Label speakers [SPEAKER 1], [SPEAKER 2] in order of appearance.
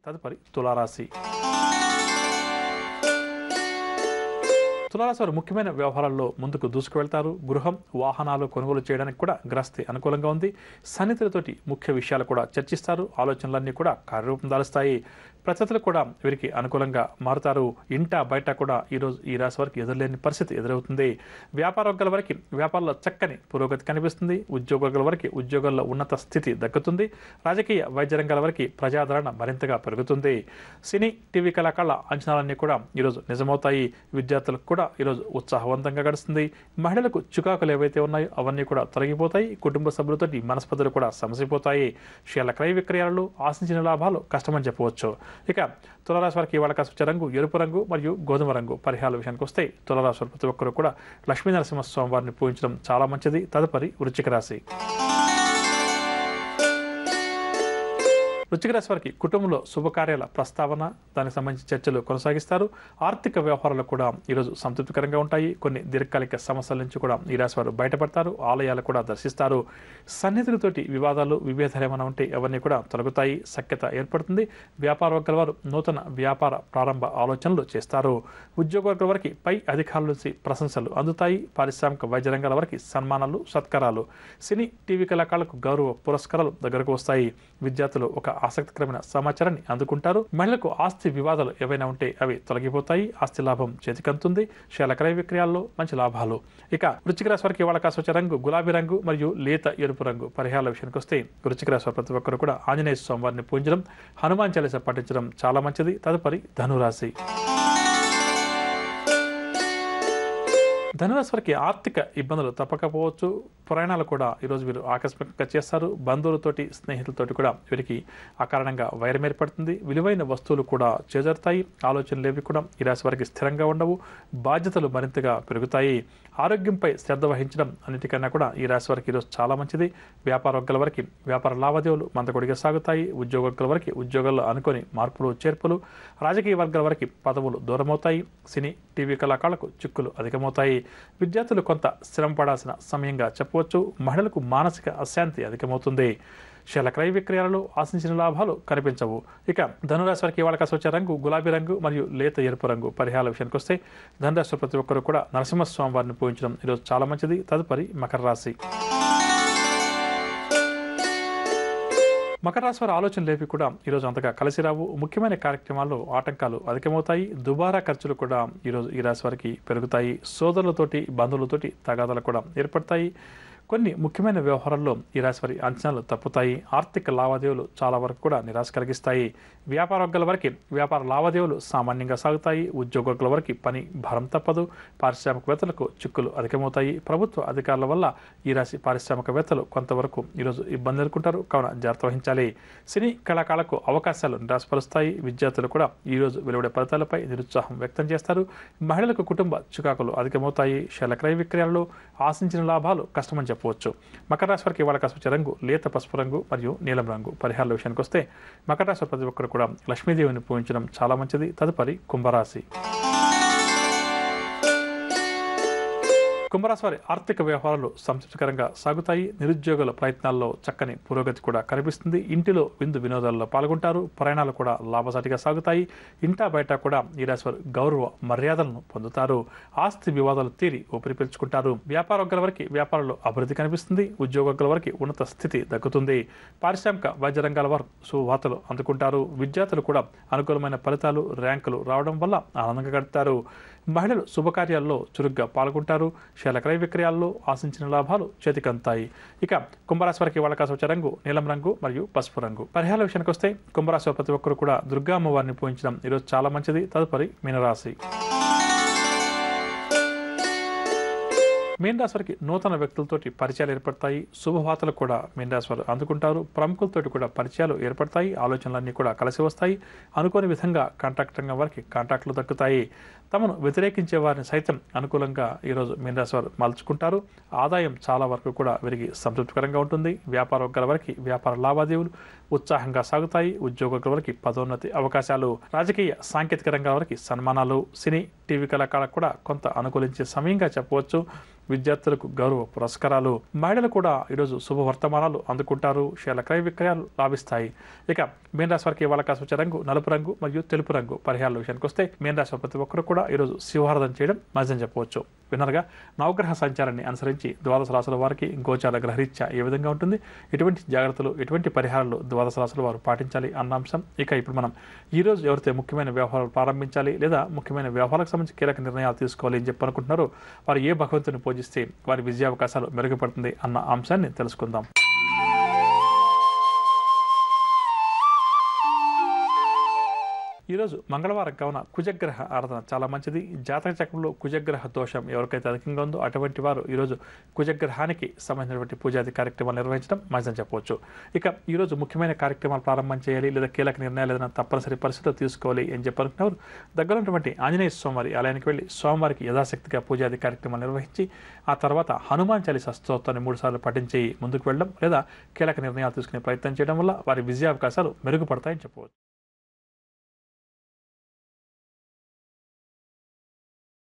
[SPEAKER 1] తదుపరి తులారాశి. తులారాశి వారు ముఖ్యమైన వ్యవహారాల్లో ముందుకు దూసుకువెళ్తారు. గృహం, వాహనాలు కొనుగోలు చేయడానికి కూడా గ్రస్తి అనుకూలంగా ఉంది. సన్నిహితులతోటి ముఖ్య విషయాలు కూడా చర్చిస్తారు. ఆలోచనలన్నీ కూడా కార్యరూపం దాలుస్తాయి. ప్రతిష్టలు కూడా వీరికి అనుకూలంగా మారుతారు. ఇంట బయట కూడా ఈరోజు ఈ రాశి వారికి ఎదురులేని పరిస్థితి ఎదురవుతుంది. వ్యాపార వర్గాల వారికి వ్యాపారంలో చక్కని పురోగతి కనిపిస్తుంది. ఉద్యోగ వర్గాల వారికి ఉద్యోగాల్లో ఉన్నత స్థితి దక్కుతుంది. రాజకీయ వైద్య రంగాల వారికి ప్రజాదరణ మరింతగా పెరుగుతుంది. సినీ, టీవీ కళాకారుల అంచనాలన్నీ కూడా ఈరోజు నిజమవుతాయి. విద్యార్థులకు కూడా ఈరోజు ఉత్సాహవంతంగా గడుస్తుంది. మహిళలకు చికాకులు ఏవైతే ఉన్నాయో అవన్నీ కూడా తొలగిపోతాయి. కుటుంబ సభ్యులతోటి మనస్పర్ధలు కూడా సమసిపోతాయి. షేర్ల క్రయ విక్రయాలు ఆశించిన లాభాలు కష్టమని చెప్పవచ్చు. ఇక తులారాశి వారికి ఇవాళ కాస్త రంగు ఎరుపు రంగు మరియు గోధుమ రంగు. పరిహారాల విషయానికి వస్తే తులారాశి వారు ప్రతి ఒక్కరు కూడా లక్ష్మీ నరసింహస్వామి వారిని పూజించడం చాలా మంచిది. తదుపరి వృశ్చిక రాశి. వృశ్చిక రాశి వారికి కుటుంబంలో శుభకార్యాల ప్రస్తావన, దానికి సంబంధించి చర్చలు కొనసాగిస్తారు. ఆర్థిక వ్యవహారాలు కూడా ఈరోజు సంతృప్తికరంగా ఉంటాయి. కొన్ని దీర్ఘకాలిక సమస్యల నుంచి కూడా ఈ రాశి వారు బయటపడతారు. ఆలయాలు కూడా దర్శిస్తారు. సన్నిహితులతోటి వివాదాలు, విభేదాలు ఏమైనా ఉంటే అవన్నీ కూడా తొలగుతాయి. సఖ్యత ఏర్పడుతుంది. వ్యాపార వర్గాల వారు నూతన వ్యాపార ప్రారంభ ఆలోచనలు చేస్తారు. ఉద్యోగ వర్గాల వారికి పై అధికారుల నుంచి ప్రశంసలు అందుతాయి. పారిశ్రామిక వైద్య రంగాల వారికి సన్మానాలు, సత్కారాలు. సినీ, టీవీ కళాకారులకు గౌరవ పురస్కారాలు దగ్గరకు వస్తాయి. విద్యార్థులు ఒక ఆసక్తికరమైన సమాచారాన్ని అందుకుంటారు. మహిళలకు ఆస్తి వివాదాలు ఏవైనా ఉంటే అవి తొలగిపోతాయి. ఆస్తి లాభం చేతికంతుంది. షేర్ల క్రయ విక్రయాల్లో మంచి లాభాలు. ఇక వృశ్చిక రాశి వారికి ఇవాళ కాస్త రంగు గులాబీ రంగు మరియు లేత ఎరుపు రంగు. పరిహారాల విషయానికి వస్తే వృశ్చిక రాశి వారు ప్రతి ఒక్కరు కూడా ఆంజనేయ స్వామి వారిని పూజించడం, హనుమాన్ చాలీసా పఠించడం చాలా మంచిది. తదుపరి ధనురాశి. ధనురాశి వారికి ఆర్థిక ఇబ్బందులు తప్పకపోవచ్చు. ప్రయాణాలు కూడా ఈరోజు వీరు ఆకస్మికంగా చేస్తారు. బంధువులతోటి, స్నేహితులతోటి కూడా వీరికి అకారణంగా వైరం ఏర్పడుతుంది. విలువైన వస్తువులు కూడా చేజరుతాయి. ఆలోచనలు ఏవి కూడా ఈ రాశి వారికి స్థిరంగా ఉండవు. బాధ్యతలు మరింతగా పెరుగుతాయి. ఆరోగ్యంపై శ్రద్ధ వహించడం అన్నిటికన్నా కూడా ఈ రాశి వారికి ఈరోజు చాలా మంచిది. వ్యాపార వర్గాల వారికి వ్యాపార లావాదేవీలు మందకొడిగా సాగుతాయి. ఉద్యోగ వర్గాల వారికి ఉద్యోగాల్లో అనుకోని మార్పులు, చేర్పులు. రాజకీయ వర్గాల వారికి పదవులు దూరమవుతాయి. సినీ, టీవీ కళాకారులకు చిక్కులు అధికమవుతాయి. విద్యార్థులు కొంత శ్రమ పడాల్సిన సమయంగా చెప్పవచ్చు. మహిళలకు మానసిక అశాంతి అధికమవుతుంది. షేర్ల క్రయ విక్రయాలలో ఆశించిన లాభాలు కనిపించవు. ఇక ధనురాశి వారికి ఇవాళ కాస్త రంగు గులాబీ రంగు మరియు లేత ఎరుపు రంగు. పరిహారాల విషయానికి వస్తే ధనురాశి ప్రతి ఒక్కరు కూడా నరసింహస్వామి వారిని పూజించడం ఈరోజు చాలా మంచిది. తదుపరి మకర రాశి. మకర రాశి వారి ఆలోచనలు ఏవి కూడా ఈరోజు అంతగా కలిసి రావు. ముఖ్యమైన కార్యక్రమాల్లో ఆటంకాలు అధికమవుతాయి. దుబారా ఖర్చులు కూడా ఈరోజు ఈ రాశి వారికి పెరుగుతాయి. సోదరులతోటి, బంధువులతోటి తగాదాలు కూడా ఏర్పడతాయి. కొన్ని ముఖ్యమైన వ్యవహారాల్లో ఈ రాశి వారి అంచనాలు తప్పుతాయి. ఆర్థిక లావాదేవీలు చాలా వరకు కూడా నిరాశ కలిగిస్తాయి. వ్యాపార వర్గాల వారికి వ్యాపార లావాదేవీలు సామాన్యంగా సాగుతాయి. ఉద్యోగ వర్గాల వారికి పని భారం తప్పదు. పారిశ్రామికవేత్తలకు చిక్కులు అధికమవుతాయి. ప్రభుత్వ అధికారుల వల్ల ఈ రాశి పారిశ్రామికవేత్తలు కొంతవరకు ఈరోజు ఇబ్బంది ఎదుర్కొంటారు. కావున జాగ్రత్త వహించాలి. సినీ కళాకారులకు అవకాశాలు నిరాశపరుస్తాయి. విద్యార్థులు కూడా ఈరోజు వెలువడే ఫలితాలపై నిరుత్సాహం వ్యక్తం చేస్తారు. మహిళలకు కుటుంబ చికాకులు అధికమవుతాయి. షేర్ల క్రయ విక్రయాల్లో ఆశించిన లాభాలు కష్టమని చెప్పవచ్చు. మకర రాశి వారికి ఇవాళ కాస్త రంగు లేత పసుపు రంగు మరియు నీలం రంగు. పరిహారాల విషయానికి వస్తే మకర రాశి ప్రతి ఒక్కరు కూడా లక్ష్మీదేవిని పూజించడం చాలా మంచిది. తదుపరి కుంభరాశి. కుంభరాశి వారి ఆర్థిక వ్యవహారాలు సంతృప్తికరంగా సాగుతాయి. నిరుద్యోగుల ప్రయత్నాల్లో చక్కని పురోగతి కూడా కనిపిస్తుంది. ఇంటిలో విందు వినోదాల్లో పాల్గొంటారు. ప్రయాణాలు కూడా లాభసాటిగా సాగుతాయి. ఇంటా బయట కూడా ఈ రాశి వారు గౌరవ మర్యాదలను పొందుతారు. ఆస్తి వివాదాలు తీరి ఊపిరి పీల్చుకుంటారు. వ్యాపార వర్గాల వారికి వ్యాపారంలో అభివృద్ధి కనిపిస్తుంది. ఉద్యోగ వర్గాల వారికి ఉన్నత స్థితి దక్కుతుంది. పారిశ్రామిక వైద్య రంగాల వారు శుభవార్తలు అందుకుంటారు. విద్యార్థులు కూడా అనుకూలమైన ఫలితాలు, ర్యాంకులు రావడం వల్ల ఆనందంగా గడుపుతారు. మహిళలు శుభకార్యాల్లో చురుగ్గా పాల్గొంటారు. షేర్ల క్రయ విక్రయాల్లో ఆశించిన లాభాలు చేతికంతాయి. ఇక కుంభరాశి వారికి ఇవాళ కాస్త రంగు నీలం రంగు మరియు పసుపు రంగు. పరిహారాల విషయానికి వస్తే కుంభరాశి ప్రతి ఒక్కరు కూడా దుర్గా అమ్మవారిని పూజించడం ఈరోజు చాలా మంచిది. తదుపరి మీనరాశి. మీనరాశి వారికి నూతన వ్యక్తులతోటి పరిచయాలు ఏర్పడతాయి. శుభవార్తలు కూడా మీనరాశి వారు అందుకుంటారు. ప్రముఖులతోటి కూడా పరిచయాలు ఏర్పడతాయి. ఆలోచనలన్నీ కూడా కలిసి వస్తాయి. అనుకోని విధంగా కాంట్రాక్ట్ రంగం వారికి కాంట్రాక్టులు దక్కుతాయి. తమను వ్యతిరేకించే వారిని సైతం అనుకూలంగా ఈరోజు మీనరాశి వారు మలుచుకుంటారు. ఆదాయం చాలా వరకు కూడా వీరికి సంతృప్తికరంగా ఉంటుంది. వ్యాపార వర్గాల వారికి వ్యాపార లావాదేవీలు, ఉత్సాహంగా సాగుతాయి. ఉద్యోగుల వారికి పదోన్నతి అవకాశాలు, రాజకీయ సాంకేతిక రంగాల వారికి సన్మానాలు, సినీ టీవీ కళాకారులకు కూడా కొంత అనుకూలించే సమయంగా చెప్పవచ్చు. విద్యార్థులకు గౌరవ పురస్కారాలు, మహిళలు కూడా ఈరోజు శుభవర్తమానాలు అందుకుంటారు. షేర్ల క్రయ విక్రయాలు లాభిస్తాయి. ఇక మీన రాశి వారికి ఇవాళ కాసు రంగు నలుపు రంగు మరియు తెలుపు రంగు. పరిహారాల విషయానికి వస్తే మీన రాశి ప్రతి ఒక్కరు కూడా ఈరోజు శివారాధన చేయడం మంచిదని చెప్పవచ్చు. విన్నర్గా నవగ్రహ సంచారాన్ని అనుసరించి ద్వాదశ రాశుల వారికి గోచార గ్రహరీత్యా ఏ విధంగా ఉంటుంది, ఎటువంటి జాగ్రత్తలు, ఎటువంటి పరిహారాలు ద్వాదశ రాశుల వారు పాటించాలి అన్న అంశం. ఇక ఇప్పుడు మనం ఈరోజు ఎవరైతే ముఖ్యమైన వ్యవహారాలు ప్రారంభించాలి లేదా ముఖ్యమైన వ్యవహారాలకు సంబంధించి కీలక నిర్ణయాలు తీసుకోవాలి అని చెప్పనుకుంటున్నారో వారు ఏ భగవంతుని పూజిస్తే వారి విజయావకాశాలు మెరుగుపడుతుంది అన్న అంశాన్ని తెలుసుకుందాం. ఈరోజు మంగళవారం కావున కుజగ్రహ ఆరాధన చాలా మంచిది. జాతక చక్రంలో కుజగ్రహ దోషం ఎవరికైతే అధికంగా ఉందో అటువంటి వారు ఈరోజు కుజగ్రహానికి సంబంధించినటువంటి పూజాది కార్యక్రమాలు నిర్వహించడం మంచిదని చెప్పవచ్చు. ఇక ఈరోజు ముఖ్యమైన కార్యక్రమాలు ప్రారంభం చేయాలి లేదా కీలక నిర్ణయాలు ఏదైనా తప్పనిసరి పరిస్థితులు తీసుకోవాలి అని చెప్పనుకున్నారు. దగ్గర ఉన్నటువంటి ఆంజనేయ స్వామివారి ఆలయానికి వెళ్ళి స్వామివారికి యథాశక్తిగా పూజాది కార్యక్రమాలు నిర్వహించి ఆ తర్వాత హనుమాన్ చాలీసా స్తోత్రాన్ని 3 సార్లు పఠించి ముందుకు వెళ్ళడం లేదా కీలక నిర్ణయాలు తీసుకునే ప్రయత్నం చేయడం వల్ల వారి విజయావకాశాలు మెరుగుపడతాయని చెప్పవచ్చు.